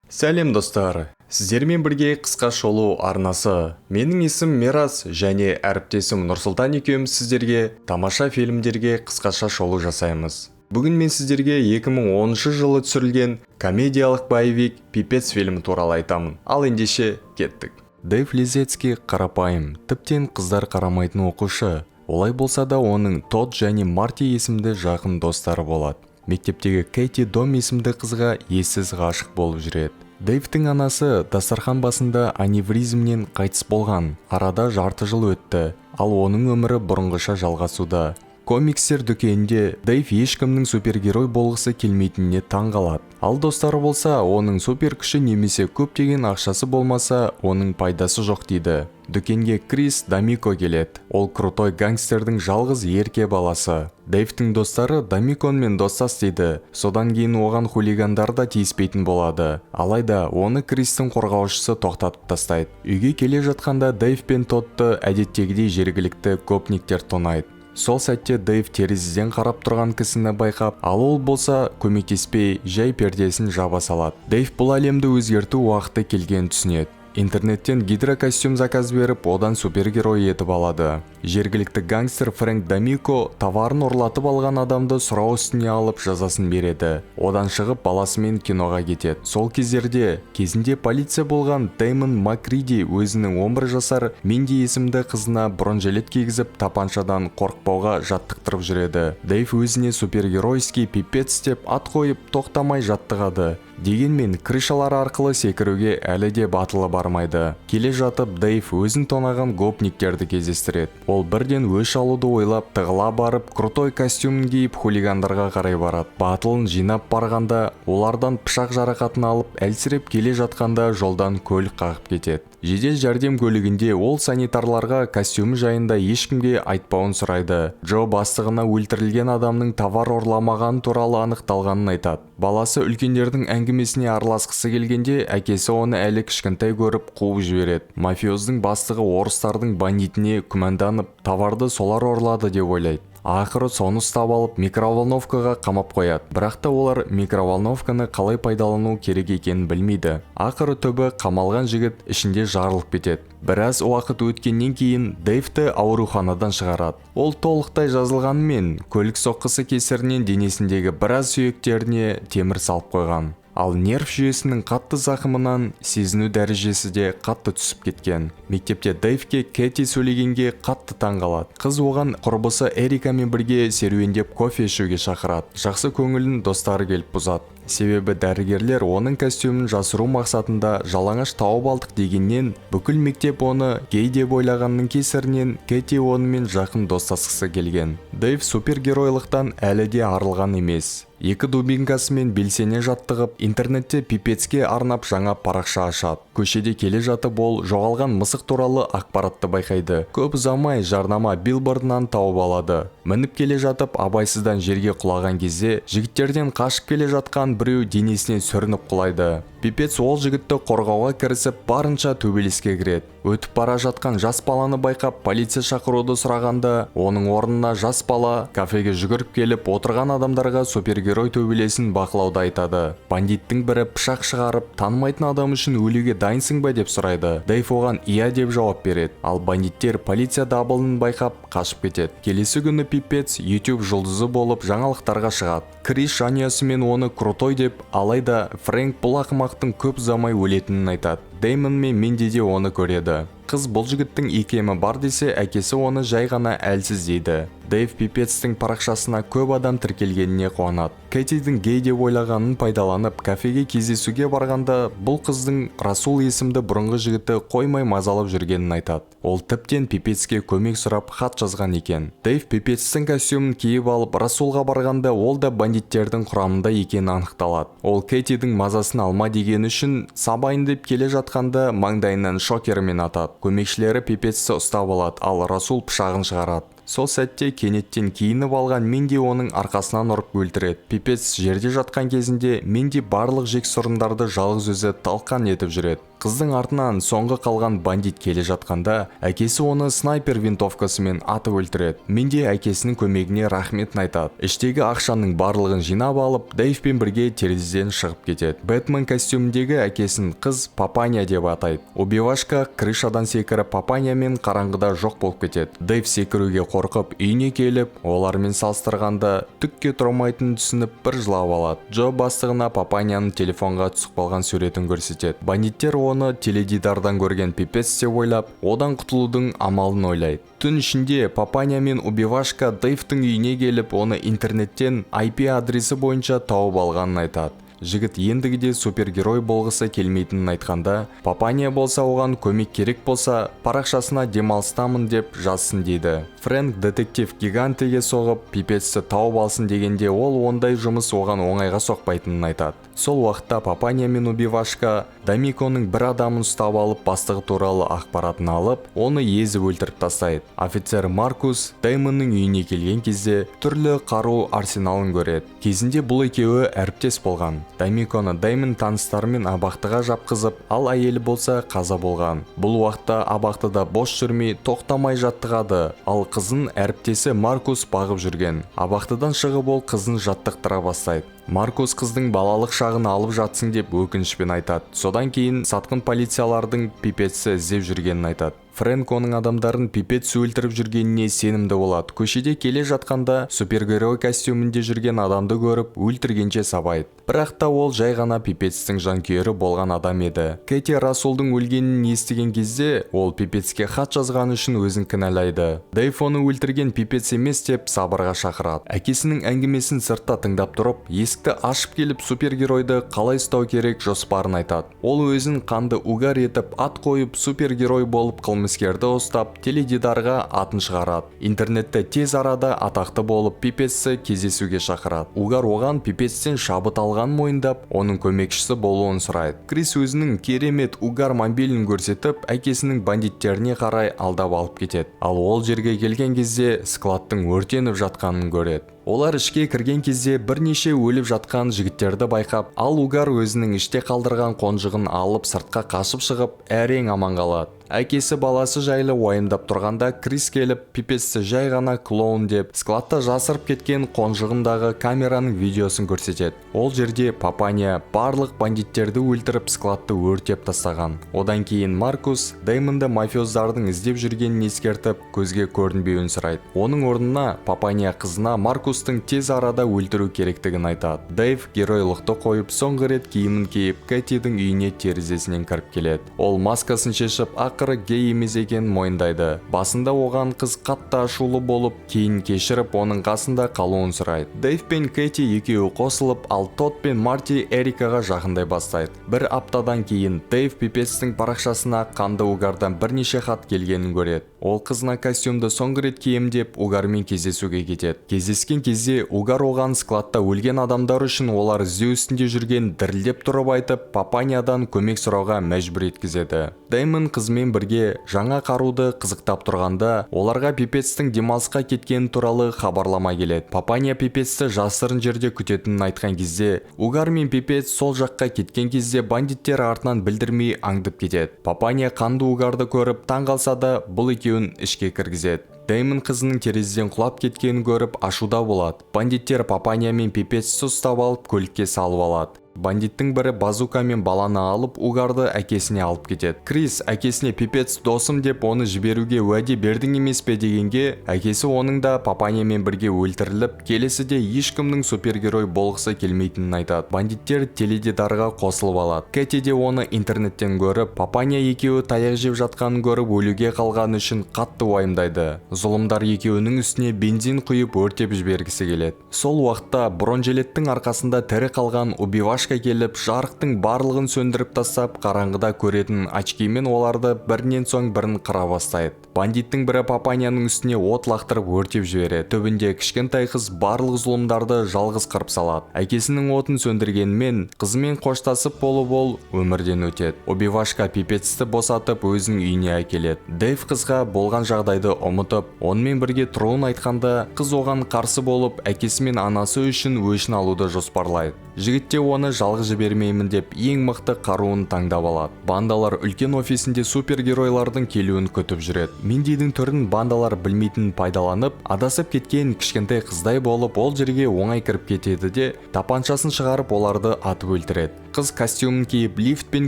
Сәлем достар, сіздермен бірге қысқа шолу арнасы. Менің есім Мирас және әріптесім Нұрсұлтан екеуміз сіздерге тамаша фильмдерге қысқаша шолу жасаймыз. Бүгін мен сіздерге 2010 жылы түсірілген комедиялық боевик «Пипец» фильмі туралы айтамын. Ал ендеше кеттік. Дэйв Лизецки қарапайым, тіптен қыздар қарамайтын оқушы. Олай болса да оның Тодд және Марти есімді жақын достары болады. Мектептегі Кэти Дом есімді қызға ессіз ғашық болып жүреді. Дэйвтің анасы дастархан басында аневризмнен қайтыс болған. Арада жарты жыл өтті, ал оның өмірі бұрынғыша жалғасуда. Комикстер дүкенінде Дэйв ешкімнің супергерой болғысы келмейтініне таң қалады. Ал достары болса, оның супер күші немесе көптеген ақшасы болмаса, оның пайдасы жоқ дейді. Дүкенге Крис Дамико келеді. Ол крутой гангстердің жалғыз ерке баласы. Дэйвтің достары Дамиконмен достас дейді. Содан кейін оған хулигандар да тиіспейтін болады. Алайда оны Кристің қорғаушысы тоқтатып тастайды. Үйге келе жатқанда Дэйв пен Тодды әдеттегідей жергілікті гопниктер тонайды. Сол сәтте Дэйв терезеден қарап тұрған кісіні байқап, ал ол болса көмектеспей жай пердесін жаба салады. Дэйв бұл әлемді өзгерту уақыты келгенін түсінеді. Интернеттен гидрокостюм заказ беріп, одан супергерой етіп алады. Жергілікті гангстер Фрэнк Дамико товарын ұрлатып алған адамды сұрау үстіне алып жазасын береді. Одан шығып баласымен киноға кетеді. Сол кезінде полиция болған Дэймон Макриди өзінің 11 жасар Минди есімді қызына бронежилет кигізіп тапаншадан қорықпауға жаттықтырып жүреді. Дэйв өзіне супергеройский пипец деп ат қойып тоқтамай жаттығады. Дегенмен крышалар арқылы секіруге әлі де батылы бармайды. Келе жатып Дэйв өзін тонаған гопниктерді кездестіреді. Ол бірден өш алуды ойлап тығыла барып, крутой костюмін киіп хулигандарға қарай барады. Батылын жинап барғанда, олардан пышақ жарақатын алып, әлсіреп келе жатқанда жолдан көлік қағып кетеді. Жедел жәрдем көлігінде ол санитарларға костюмі жайында ешкімге айтпауын сұрайды. Джо бастығына өлтірілген адамның товар ұрламаған туралы анықталғанын айтады. Баласы үлкендердің әңгімесіне араласқысы келгенде, әкесі оны әлі кішкентай көріп қуып жібереді. Мафиоздың бастығы орыстардың бандитіне күмәнданып, товарды солар ұрлады деп ойлайды. Ақыры соны ұстап алып микроволновкаға қамап қояды. Бірақ та олар микроволновканы қалай пайдалану керек екенін білмейді. Ақыры түбі қамалған жігіт ішінде жарылып кетеді. Біраз уақыт өткеннен кейін Дэйвті ауруханадан шығарады. Ол толықтай жазылғанымен көлік соққысы кесірінен денесіндегі біраз сүйектеріне темір салып қойған. Ал нерв жүйесінің қатты зақымынан сезіну дәрежесі де қатты түсіп кеткен. Мектепте Дэйвке Кэти сөйлегенге қатты таң қалады. Қыз оған құрбысы Эрикамен бірге серуендеп кофе ішуге шақырады. Жақсы көңілін достары келіп бұзады. Себебі дәрігерлер оның костюмін жасыру мақсатында жалаңаш тауып алдық дегеннен, бүкіл мектеп оны гей деп ойлағанның кесірінен Кэти онымен жақын достасқысы келген. Дэйв супергеройлықтан әлі де арылған емес. Екі дубинкасымен белсене жаттығып, интернетте пипецке арнап жаңа парақша ашады. Көшеде келе жатып ол жоғалған мысық туралы ақпаратты байқайды. Көп ұзамай жарнама билбордынан тауып алады. Мініп келе жатып абайсыздан жерге құлаған кезде жігіттерден қашып келе жатқан біреу денесіне сүрініп құлайды. Пипец ол жігітті қорғауға кірісіп барынша төбелеске кіреді. Өтіп бара жатқан жас баланы байқап полиция шақыруды сұрағанда, оның орнына жас бала кафеге жүгіріп келіп отырған адамдарға супергерой төбелесін бақылауды айтады. Бандиттің бірі пышақ шығарып, танымайтын адам үшін өлуге дайынсың ба деп сұрайды. Дэйв оған иә деп жауап береді. Ал бандиттер полиция дабылын байқап қашып кетеді. Келесі күні Пипец YouTube жұлдызы болып жаңалықтарға шығады. Крис жанұясымен оны крутой деп, алайда Фрэнк бұл ақымақтың көп ұзамай өлетінін айтады. Дэймон мен Минди де оны көреді. Қыз бұл жігіттің икемі бар десе, әкесі оны жай ғана әлсіз дейді. Дэйв Пипецтің парақшасына көп адам тіркелгеніне қуанады. Кэтидің гей деп ойлағанын пайдаланып, кафеге кездесуге барғанда, бұл қыздың Расул есімді бұрынғы жігіті қоймай мазалап жүргенін айтады. Ол тіптен Пипецке көмек сұрап хат жазған екен. Дэйв Пипецтің костюмін киіп алып Расулға барғанда, ол да бандиттердің құрамында екені анықталады. Ол Кэтидің мазасын алма деген үшін сабайын деп келе жатқанда маңдайынан шокермен атады. Көмекшілері Пипецті ұстап алады, ал Расул пышағын шығарады. Сол сәтте кенеттен киініп алған Минди оның арқасынан ұрып өлтіреді. Пипец жерде жатқан кезінде Минди барлық жексұрындарды жалғыз өзі талқан етіп жүреді. Қыздың артынан соңғы қалған бандит келе жатқанда, әкесі оны снайпер винтовкасымен атып өлтіреді. Менде әкесінің көмегіне рахметін айтады. Іштегі ақшаның барлығын жинап алып, Дэйвпен бірге терезеден шығып кетеді. Бэтмен костюміндегі әкесін қыз Папаня деп атайды. Убивашка крышадан секіріп Папанямен қараңғыда жоқ болып кетеді. Дэйв секіруге қорқып үйіне келіп, олармен салыстырғанда түкке тұрмайтынын түсініп бір жылап алады. Джо бастығына Папаняның телефонға түсіп қалған суретін көрсетеді. Бандиттер оны теледидардан көрген пипец деп ойлап, одан құтылудың амалын ойлайды. Түн ішінде Папаня мен Убивашка Дэйвтің үйіне келіп, оны интернеттен IP адресі бойынша тауып алғанын айтады. Жігіт ендігіде супергерой болғысы келмейтінін айтқанда, Папаня болса оған көмек керек болса, парақшасына демалыстамын деп жазсын дейді. Фрэнк детектив гигантеге соғып, пипецті тауып алсын дегенде, ол ондай жұмыс оған оңайға соқпайтынын айтады. Сол уақытта Папаня мен Убивашка Дамиконың бір адамын ұстап алып, бастығы туралы ақпаратын алып, оны езіп өлтіріп тастайды. Офицер Маркус Дэймонның үйіне келген кезде түрлі қару арсеналын көреді. Кезінде бұл екеуі әріптес болған. Дамиконы Дэймон таныстарымен абақтыға жапқызып, ал әйелі болса қаза болған. Бұл уақытта абақтыда бос жүрмей тоқтамай жаттығады, ал қызын әріптесі Маркус бағып жүрген. Абақтыдан шығып ол қызын жаттықтыра бастайды. Маркус қыздың балалық шағын алып жатсың деп өкінішпен айтады. Содан кейін сатқын полициялардың пипецті іздеп жүргенін айтады. Фрэнк оның адамдарын пипец өлтіріп жүргеніне сенімді болады. Көшеде келе жатқанда супергерой костюмінде жүрген адамды көріп, өлтіргенше сабайды. Бірақ та ол жай ғана пипецтің жанкүйері болған адам еді. Кэти Расулдың өлгенін естіген кезде, ол пипецке хат жазған үшін өзін кінәлайды. Дэйв оны өлтірген пипец емес деп сабырға шақырады. Әкесінің әңгімесін сыртта тыңдап тұрып, есікті ашып келіп супергеройды қалай ұстау керек жоспарын айтады. Ол өзін қанды угар етіп, ат қойып супергерой болып қылмыскерді ұстап, теледидарға атын шығарады. Интернетте тез арада атақты болып пипецті кездесуге шақырады. Угар оған пипецтен шабыт алған мойындап, оның көмекшісі болуын сұрайды. Крис өзінің керемет угар мобилін көрсетіп, әкесінің бандиттеріне қарай алдап алып кетеді. Ал ол жерге келген кезде складтың өртеніп жатқанын көреді. Олар ішке кірген кезде бірнеше өліп жатқан жігіттерді байқап, ал угар өзінің іште қалдырған қонжығын алып сыртқа қашып шығып, әрең аман қалады. Әкесі баласы жайлы уайымдап тұрғанда Крис келіп, пипецті жай ғана клоун деп, складта жасырып кеткен қонжығындағы камераның видеосын көрсетеді. Ол жерде Папаня барлық бандиттерді өлтіріп, складты өртеп тастаған. Одан кейін Маркус Дэймонды мафиоздардың іздеп жүргенін ескертіп, көзге көрінбеуін сұрайды. Оның орнына Папаня қызына Маркустың тез арада өлтіру керектігін айтады. Дэйв геройлықты қойып, соңғы рет киімін киіп, Кэтидің үйіне терезесінен кіріп келеді. Ол маскасын шешіп, ақыры гей емес екенін мойындайды. Басында оған қыз қатты ашулы болып, кейін кешіріп, оның қасында қалуын сұрайды. Дэйв пен Кэти екеуі қосылып, ал Тодд пен Марти Эрикаға жақындай бастайды. Бір аптадан кейін Дэйв пипецтің парақшасына қанды угардан бірнеше хат келгенін көреді. Ол қызына костюмды соңғы рет киемдеп, угармен кездесуге кетеді. Кездескен кезде угар оған складта өлген адамдар үшін олар іздеу үстінде жүрген дірілдеп тұрып айтып, Папанядан көмек сұрауға мәжбүр еткізеді. Дэймон қызымен бірге жаңа қаруды қызықтап тұрғанда, оларға пипецтің демалысқа кеткені туралы хабарлама келеді. Папаня пипецті жасырын жерде күтетінін айтқан кезде, угар мен пипец сол жаққа кеткен кезде бандиттер артынан білдірмей аңдып кетеді. Папаня қанды угарды көріп таң қалса да, бұл екеуін ішке кіргізеді. Дэймон қызының терезеден құлап кеткенін көріп ашуда болады. Бандиттер Папаня мен пипецті ұстап алып көлікке салып алады. Бандиттің бірі базукамен баланы алып, угарды әкесіне алып кетеді. Крис әкесіне пипец досым деп оны жіберуге уәде бердің емес пе дегенге, әкесі оның да Папанямен бірге өлтіріліп, келесіде ешкімнің супергерой болғысы келмейтінін айтады. Бандиттер теледидарға қосылып алады. Кэти де оны интернеттен көріп, Папаня екеуі таяқ жеп жатқанын көріп, өлуге қалған үшін қатты уайымдайды. Зұлымдар екеуінің үстіне бензин құйып өртеп жібергісі келеді. Сол уақытта бронежилеттің арқасында тірі қалған Убивашка келіп, жарықтың барлығын сөндіріп тастап, қараңғыда көретін очкимен оларды бірінен соң бірін қыра бастайды. Бандиттің бірі Папаняның үстіне от лақтырып өртеп жібереді. Түбінде кішкентай қыз барлық зұлымдарды жалғыз қырып салады. Әкесінің отын сөндіргенімен, қызымен қоштасып болып ол өмірден өтеді. Убивашка пипецті босатып өзінің үйіне әкеледі. Дэйв қызға болған жағдайды ұмытып, онымен бірге тұруын айтқанда, қыз оған қарсы болып, әкесі мен анасы үшін өшін алуды жоспарлайды. жігіт те оны жалғыз жібермеймін деп ең мықты қаруын таңдап алады. Бандалар үлкен офисінде супергеройлардың келуін күтіп жүреді. Миндидің түрін бандалар білмейтінін пайдаланып, адасып кеткен кішкентай қыздай болып, ол жерге оңай кіріп кетеді де, тапаншасын шығарып оларды атып өлтіреді. Қыз костюмын киіп, лифтпен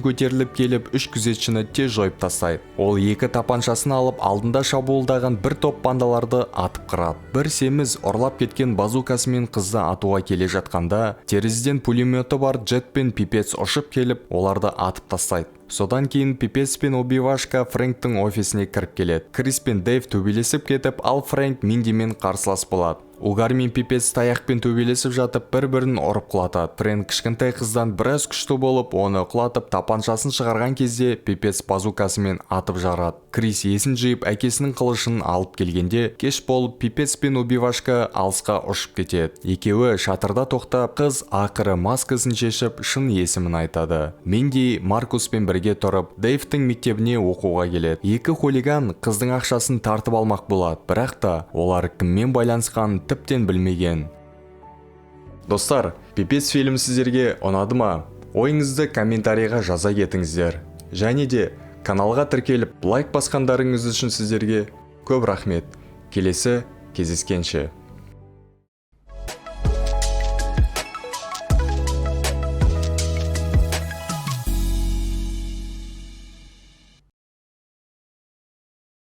көтеріліп келіп, 3 күзетшіні тез жойып тастайды. Ол 2 тапаншасын алып, алдында шабуылдаған бір топ бандаларды атып қырады. Бір семіз ұрлап кеткен базукасымен қызды атуға келе жатқанда, терезеден пулеметі бар Джет пен Пипец ұшып келіп, оларды атып тастайды. Содан кейін Пипец пен Убивашка Фрэнктің офисіне кіріп келеді. Крис пен Дэйв төбелесіп кетіп, ал Фрэнк Миндимен қарсылас болады. Угар мен Пипец таяқпен төбелесіп жатып, бір-бірін ұрып құлатады. Фрэнк кішкентай қыздан біраз күшті болып, оны құлатып, тапаншасын шығарған кезде Пипец базукасымен атып жарады. Крис есін жиып, әкесінің қылышын алып келгенде, кеш болып, Пипец пен Убивашка алысқа ұшып кетеді. Екеуі шатырда тоқтап, қыз ақыры маскасын шешіп, шын есімін айтады. Минди Маркуспен бірге тұрып, Дэйвтің мектебіне оқуға келеді. Екі хулиган қыздың ақшасын тартып алмақ болады, бірақ та олар кіммен байланысқанын тіптен білмеген. Достар, Пипец фильмі сіздерге ұнады ма? Ойыңызды комментарийға жаза кетіңіздер. Және де каналға тіркеліп лайк басқандарыңыз үшін сіздерге көп рахмет. Келесі кездескенше.